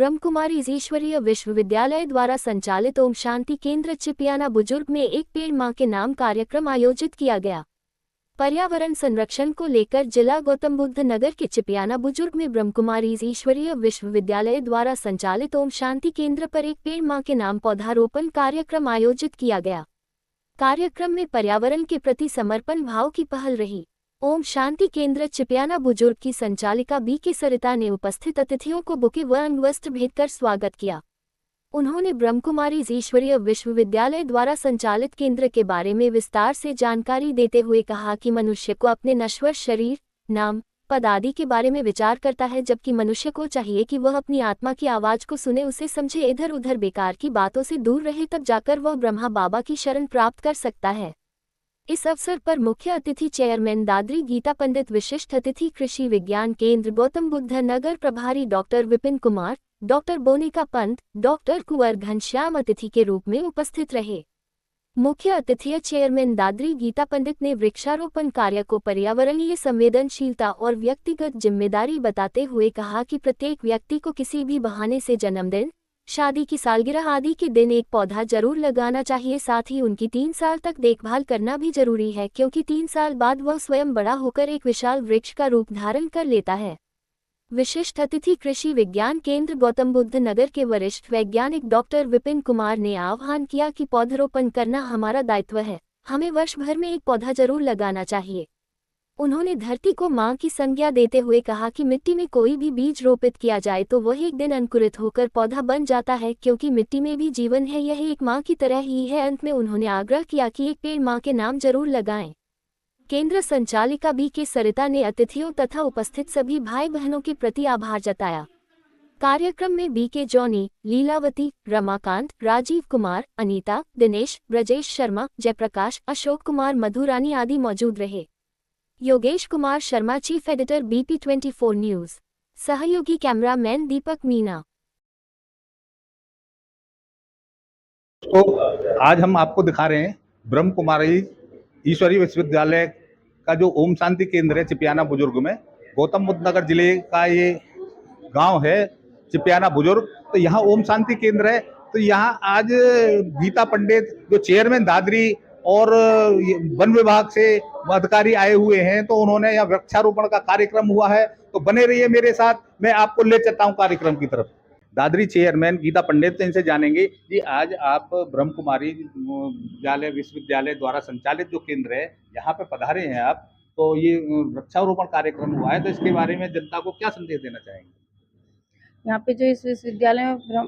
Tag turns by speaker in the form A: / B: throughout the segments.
A: ब्रह्मकुमारीज ईश्वरीय विश्वविद्यालय द्वारा संचालित ओम शांति केंद्र चिपियाना बुजुर्ग में एक पेड़ मां के नाम कार्यक्रम आयोजित किया गया। पर्यावरण संरक्षण को लेकर जिला गौतम बुद्ध नगर के चिपियाना बुजुर्ग में ब्रह्मकुमारीज ईश्वरीय विश्वविद्यालय द्वारा संचालित ओम शांति केंद्र पर एक पेड़ मां के नाम पौधारोपण कार्यक्रम आयोजित किया गया। कार्यक्रम में पर्यावरण के प्रति समर्पण भाव की पहल रही। ओम शांति केंद्र चिपियाना बुजुर्ग की संचालिका बी.के. सरिता ने उपस्थित अतिथियों को बुके व अंग वस्त्र भेंट कर स्वागत किया। उन्होंने ब्रह्मकुमारीज ईश्वरीय विश्वविद्यालय द्वारा संचालित केंद्र के बारे में विस्तार से जानकारी देते हुए कहा कि मनुष्य को अपने नश्वर शरीर, नाम, पद आदि के बारे में विचार करता है, जबकि मनुष्य को चाहिए कि वह अपनी आत्मा की आवाज को सुने, उसे समझे, इधर उधर बेकार की बातों से दूर रहे, तब जाकर वह ब्रह्मा बाबा की शरण प्राप्त कर सकता है। इस अवसर पर मुख्य अतिथि चेयरमैन दादरी गीता पंडित, विशिष्ट अतिथि कृषि विज्ञान केंद्र गौतम बुद्ध नगर प्रभारी doctor Vipin Kumar, doctor Bonika Pant, doctor Kunwar Ghanshyam अतिथि के रूप में उपस्थित रहे। मुख्य अतिथि चेयरमैन दादरी गीता पंडित ने वृक्षारोपण कार्य को पर्यावरणीय संवेदनशीलता और व्यक्तिगत जिम्मेदारी बताते हुए कहा कि प्रत्येक व्यक्ति को किसी भी बहाने से जन्मदिन, शादी की सालगिरह आदि के दिन एक पौधा जरूर लगाना चाहिए। साथ ही उनकी 3 साल तक देखभाल करना भी जरूरी है, क्योंकि 3 साल बाद वह स्वयं बड़ा होकर एक विशाल वृक्ष का रूप धारण कर लेता है। विशिष्ट अतिथि कृषि विज्ञान केंद्र गौतम बुद्ध नगर के वरिष्ठ वैज्ञानिक डॉक्टर विपिन कुमार ने आह्वान किया कि पौधारोपण करना हमारा दायित्व है, हमें वर्ष भर में एक पौधा जरूर लगाना चाहिए। उन्होंने धरती को मां की संज्ञा देते हुए कहा कि मिट्टी में कोई भी बीज रोपित किया जाए तो वह एक दिन अंकुरित होकर पौधा बन जाता है, क्योंकि मिट्टी में भी जीवन है, यह एक मां की तरह ही है। अंत में उन्होंने आग्रह किया कि एक पेड़ मां के नाम जरूर लगाएं। केंद्र संचालिका बी.के. सरिता ने अतिथियों तथा उपस्थित सभी भाई बहनों के प्रति आभार जताया। कार्यक्रम में बी.के. जॉनी, लीलावती, रमाकांत, राजीव कुमार, अनीता, दिनेश, ब्रजेश शर्मा, जयप्रकाश, अशोक कुमार, मधुरानी आदि मौजूद रहे। Yogesh Kumar Sharma, chief editor BP24 news, सहयोगी कैमरामैन दीपक मीना।
B: तो आज हम आपको दिखा रहे हैं ब्रह्म कुमारी ईश्वरीय विश्वविद्यालय का जो ओम शांति केंद्र है चिपियाना बुजुर्ग में, गौतम बुद्ध नगर जिले का ये गांव है चिपियाना बुजुर्ग। तो यहाँ ओम शांति केंद्र है। तो यहाँ आज गीता पंडित जो चेयरमैन दादरी और वन विभाग से अधिकारी आए हुए हैं, तो उन्होंने यहाँ वृक्षारोपण का कार्यक्रम हुआ है। तो बने रहिए मेरे साथ, मैं आपको ले चलता हूँ कार्यक्रम की तरफ। दादरी चेयरमैन गीता पंडित, इनसे जानेंगे जी, आज आप ब्रह्म कुमारी विश्वविद्यालय द्वारा संचालित जो केंद्र है यहाँ पे पधारे हैं आप, तो ये वृक्षारोपण कार्यक्रम हुआ है, तो इसके बारे में जनता को क्या संदेश देना चाहेंगे?
C: यहाँ पे जो इस विश्वविद्यालय में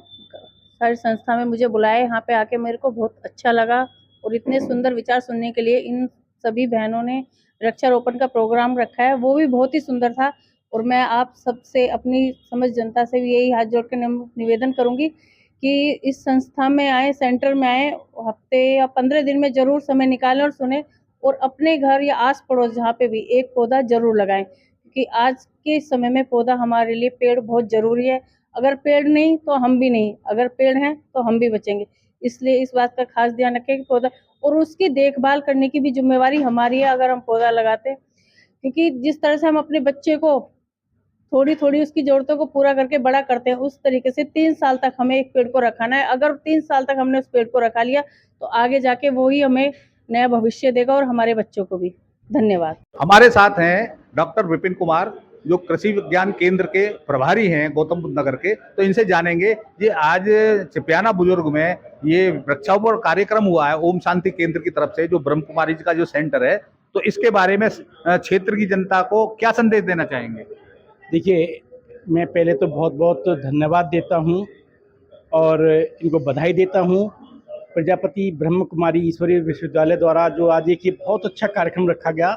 C: सारी संस्था में मुझे बुलाया, यहाँ पे आके मेरे को बहुत अच्छा लगा और इतने सुंदर विचार सुनने के लिए इन सभी बहनों ने वृक्षारोपण का प्रोग्राम रखा है, वो भी बहुत ही सुंदर था। और मैं आप सबसे, अपनी समझ जनता से भी यही हाथ जोड़ के निवेदन करूंगी कि इस संस्था में आए, सेंटर में आए, हफ्ते या 15 दिन में जरूर समय निकालें और सुने, और अपने घर या आस पड़ोस जहाँ पे भी एक पौधा जरूर लगाएं, क्योंकि आज के समय में पौधा हमारे लिए, पेड़ बहुत जरूरी है। अगर पेड़ नहीं तो हम भी नहीं, अगर पेड़ हैं तो हम भी बचेंगे। इसलिए इस बात का खास ध्यान रखें कि पौधा, और उसकी देखभाल करने की भी जिम्मेवारी हमारी है अगर हम पौधा लगाते हैं। क्योंकि जिस तरह से हम अपने बच्चे को थोड़ी थोड़ी उसकी जरूरतों को पूरा करके बड़ा करते हैं, उस तरीके से 3 साल तक हमें एक पेड़ को रखाना है। अगर 3 साल तक हमने उस पेड़ को रखा लिया तो आगे जाके वो ही हमें नया भविष्य देगा और हमारे बच्चों को भी। धन्यवाद।
B: हमारे साथ हैं डॉक्टर विपिन कुमार, जो कृषि विज्ञान केंद्र के प्रभारी हैं गौतम बुद्ध नगर के। तो इनसे जानेंगे जी, आज चिपियाना बुजुर्ग में ये वृक्षारोपण कार्यक्रम हुआ है ओम शांति केंद्र की तरफ से, जो ब्रह्म कुमारी जी का जो सेंटर है, तो इसके बारे में क्षेत्र की जनता को क्या संदेश देना चाहेंगे?
D: देखिए, मैं पहले तो बहुत बहुत धन्यवाद देता हूं और इनको बधाई देता हूं। प्रजापति ब्रह्म कुमारी ईश्वरीय विश्वविद्यालय द्वारा जो आज एक ये बहुत अच्छा कार्यक्रम रखा गया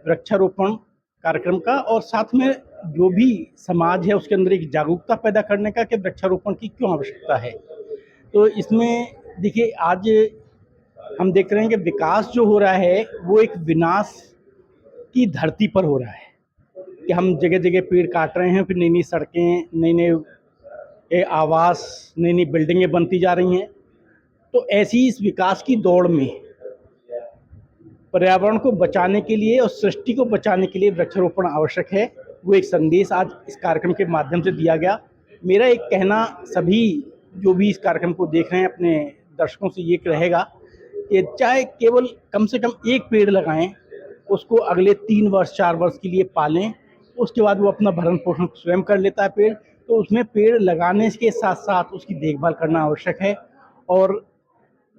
D: वृक्षारोपण कार्यक्रम का, और साथ में जो भी समाज है उसके अंदर एक जागरूकता पैदा करने का कि वृक्षारोपण की क्यों आवश्यकता है। तो इसमें देखिए, आज हम देख रहे हैं कि विकास जो हो रहा है वो एक विनाश की धरती पर हो रहा है, कि हम जगह जगह पेड़ काट रहे हैं, फिर नई नई सड़कें, नई नई आवास, नई नई बिल्डिंगें बनती जा रही हैं। तो ऐसी इस विकास की दौड़ में पर्यावरण को बचाने के लिए और सृष्टि को बचाने के लिए वृक्षारोपण आवश्यक है। वो एक संदेश आज इस कार्यक्रम के माध्यम से दिया गया। मेरा एक कहना सभी जो भी इस कार्यक्रम को देख रहे हैं अपने दर्शकों से ये रहेगा कि चाहे केवल कम से कम एक पेड़ लगाएं, उसको अगले 3 वर्ष 4 वर्ष के लिए पालें, उसके बाद वो अपना भरण पोषण स्वयं कर लेता है पेड़। तो उसमें पेड़ लगाने के साथ साथ उसकी देखभाल करना आवश्यक है। और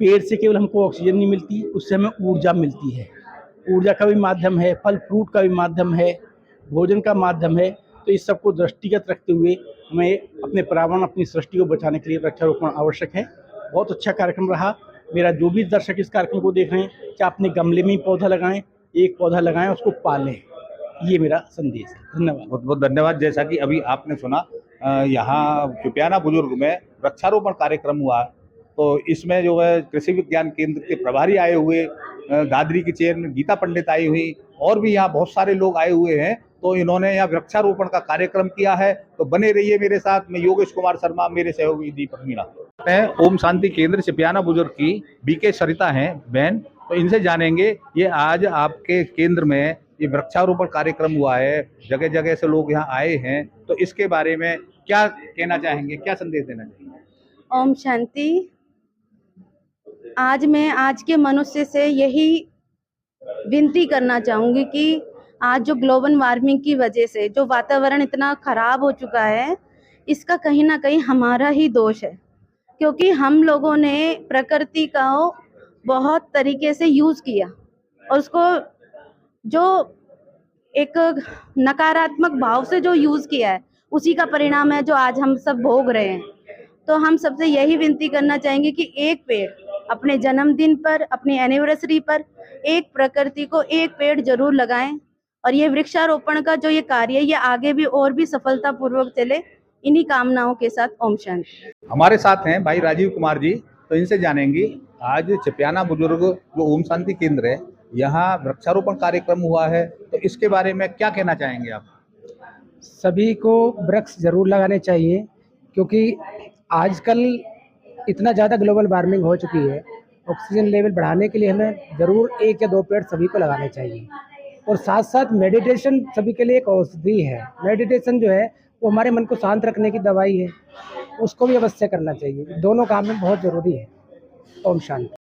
D: पेड़ से केवल हमको ऑक्सीजन नहीं मिलती, उससे हमें ऊर्जा मिलती है। ऊर्जा का भी माध्यम है, फल फ्रूट का भी माध्यम है, भोजन का माध्यम है। तो इस सबको दृष्टिगत रखते हुए हमें अपने पर्यावरण, अपनी सृष्टि को बचाने के लिए वृक्षारोपण आवश्यक है। बहुत अच्छा कार्यक्रम रहा। मेरा जो भी दर्शक इस कार्यक्रम को देख रहे हैं, चाहे अपने गमले में ही पौधा लगाएं, एक पौधा लगाएं, उसको पालें, ये मेरा संदेश है। धन्यवाद।
B: बहुत बहुत धन्यवाद। जैसा कि अभी आपने सुना, यहाँ चिपियाना बुजुर्ग में वृक्षारोपण कार्यक्रम हुआ, तो इसमें जो है कृषि विज्ञान केंद्र के प्रभारी आए हुए, दादरी की चेयरमैन गीता पंडित आई हुई, और भी यहाँ बहुत सारे लोग आए हुए हैं। तो इन्होंने यहाँ वृक्षारोपण का कार्यक्रम किया है। तो बने रहिए मेरे साथ। मैं योगेश कुमार शर्मा, मेरे सहयोगी दीपक मीणा। ओम शांति केंद्र चिपियाना बुजुर्ग की बीके सरिता हैं बहन, तो इनसे जानेंगे ये आज आपके केंद्र में ये वृक्षारोपण कार्यक्रम हुआ है, जगह जगह से लोग यहाँ आए हैं, तो इसके बारे में क्या कहना चाहेंगे, क्या संदेश देना चाहेंगे?
E: ओम शांति। आज मैं आज के मनुष्य से यही विनती करना चाहूँगी कि आज जो ग्लोबल वार्मिंग की वजह से जो वातावरण इतना खराब हो चुका है, इसका कहीं ना कहीं हमारा ही दोष है, क्योंकि हम लोगों ने प्रकृति का बहुत तरीके से यूज़ किया और उसको जो एक नकारात्मक भाव से जो यूज़ किया है, उसी का परिणाम है जो आज हम सब भोग रहे हैं। तो हम सबसे यही विनती करना चाहेंगे कि एक पेड़ अपने जन्मदिन पर, अपनी एनिवर्सरी पर एक प्रकृति को एक पेड़ जरूर लगाएं। और ये वृक्षारोपण का जो ये कार्य है, ये आगे भी और भी सफलतापूर्वक चले, इन्हीं कामनाओं के साथ। ओम शांति।
B: हमारे साथ हैं भाई राजीव कुमार जी, तो इनसे जानेंगे आज चिपियाना बुजुर्ग जो ओम शांति केंद्र है, यहाँ वृक्षारोपण कार्यक्रम हुआ है, तो इसके बारे में क्या कहना चाहेंगे आप?
F: सभी को वृक्ष जरूर लगाने चाहिए, क्योंकि आजकल इतना ज़्यादा ग्लोबल वार्मिंग हो चुकी है। ऑक्सीजन लेवल बढ़ाने के लिए हमें ज़रूर 1 या 2 पेड़ सभी को लगाने चाहिए। और साथ साथ मेडिटेशन सभी के लिए एक औषधि है। मेडिटेशन जो है वो हमारे मन को शांत रखने की दवाई है, उसको भी अवश्य करना चाहिए। दोनों काम में बहुत ज़रूरी है। ओम शांति।